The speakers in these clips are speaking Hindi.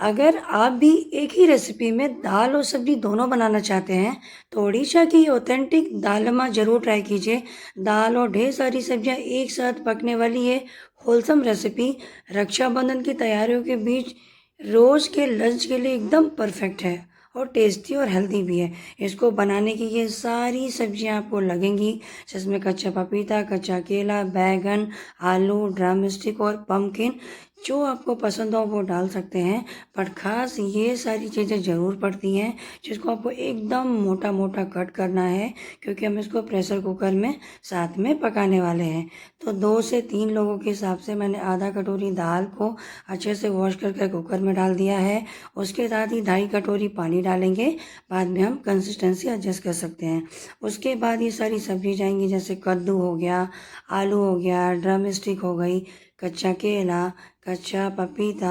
अगर आप भी एक ही रेसिपी में दाल और सब्जी दोनों बनाना चाहते हैं तो उड़ीसा की ऑथेंटिक दालमा ज़रूर ट्राई कीजिए। दाल और ढेर सारी सब्जियां एक साथ पकने वाली ये होलसम रेसिपी रक्षाबंधन की तैयारियों के बीच रोज़ के लंच के लिए एकदम परफेक्ट है और टेस्टी और हेल्दी भी है। इसको बनाने की ये सारी सब्जियां आपको लगेंगी, जिसमें कच्चा पपीता, कच्चा केला, बैगन, आलू, ड्रम स्टिक और पम्पकिन। जो आपको पसंद हो वो डाल सकते हैं, पर ख़ास ये सारी चीज़ें ज़रूर पड़ती हैं जिसको आपको एकदम मोटा मोटा कट करना है, क्योंकि हम इसको प्रेशर कुकर में साथ में पकाने वाले हैं। तो 2 से 3 लोगों के हिसाब से मैंने आधा कटोरी दाल को अच्छे से वॉश करके कुकर में डाल दिया है। उसके साथ ही 2.5 कटोरी पानी डालेंगे, बाद में हम कंसिस्टेंसी एडजस्ट कर सकते हैं। उसके बाद ये सारी सब्जी जाएंगी, जैसे कद्दू हो गया, आलू हो गया, ड्रम स्टिक हो गई, कच्चा केला, कच्चा पपीता,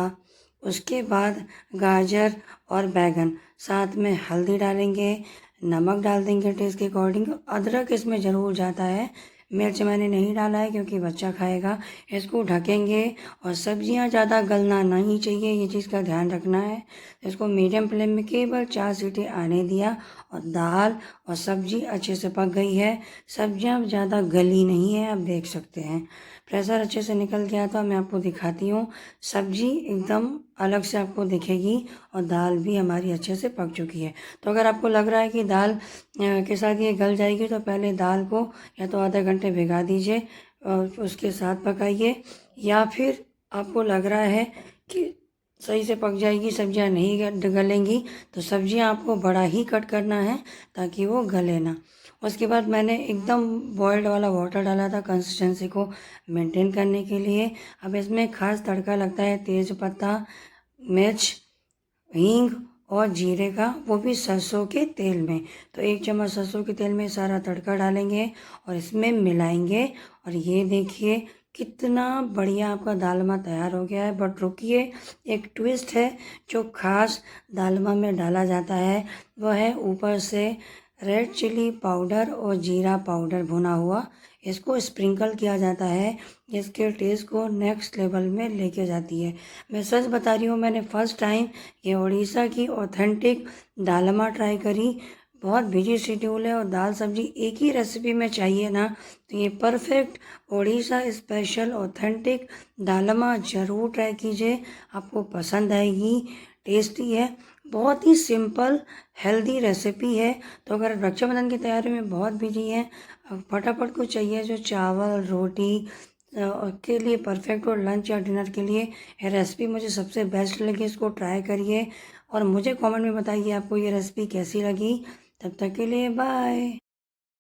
उसके बाद गाजर और बैगन। साथ में हल्दी डालेंगे, नमक डाल देंगे टेस्ट के अकॉर्डिंग। अदरक इसमें ज़रूर जाता है, मिर्च मैंने नहीं डाला है क्योंकि बच्चा खाएगा। इसको ढकेंगे और सब्जियां ज़्यादा गलना नहीं चाहिए, ये चीज़ का ध्यान रखना है। इसको मीडियम फ्लेम में केवल 4 सीटी आने दिया और दाल और सब्जी अच्छे से पक गई है। सब्जियां ज़्यादा गली नहीं है, आप देख सकते हैं। प्रेशर अच्छे से निकल गया था, मैं आपको दिखाती हूँ। सब्जी एकदम अलग से आपको दिखेगी और दाल भी हमारी अच्छे से पक चुकी है। तो अगर आपको लग रहा है कि दाल के साथ ये गल जाएगी तो पहले दाल को या तो आधे घंटे भिगा दीजिए और उसके साथ पकाइए, या फिर आपको लग रहा है कि सही से पक जाएगी, सब्जियां नहीं गलेंगी, तो सब्जियां आपको बड़ा ही कट करना है ताकि वो गले ना। उसके बाद मैंने एकदम बॉयल्ड वाला वाटर डाला था कंसिस्टेंसी को मेंटेन करने के लिए। अब इसमें खास तड़का लगता है तेज पत्ता, मिर्च, हींग और जीरे का, वो भी सरसों के तेल में। तो 1 चम्मच सरसों के तेल में सारा तड़का डालेंगे और इसमें मिलाएंगे। और ये देखिए कितना बढ़िया आपका दालमा तैयार हो गया है। बट रुकिए, एक ट्विस्ट है जो खास दालमा में डाला जाता है, वह है ऊपर से रेड चिली पाउडर और जीरा पाउडर भुना हुआ। इसको स्प्रिंकल किया जाता है, जिसके टेस्ट को नेक्स्ट लेवल में लेके जाती है। मैं सच बता रही हूँ, मैंने फर्स्ट टाइम ये उड़ीसा की ऑथेंटिक दालमा ट्राई करी। बहुत बिजी शेड्यूल है और दाल सब्जी एक ही रेसिपी में चाहिए ना, तो ये perfect Orissa special authentic dalma ज़रूर ट्राई कीजिए, आपको पसंद आएगी। टेस्टी है, बहुत ही सिंपल हेल्दी रेसिपी है। तो अगर रक्षाबंधन की तैयारी में बहुत बिजी हैं, फटाफट को चाहिए जो चावल रोटी के लिए परफेक्ट और लंच या डिनर के लिए, ये रेसिपी मुझे सबसे बेस्ट लगी। इसको ट्राई करिए और मुझे कमेंट में बताइए आपको ये रेसिपी कैसी लगी। तब तक के लिए बाय।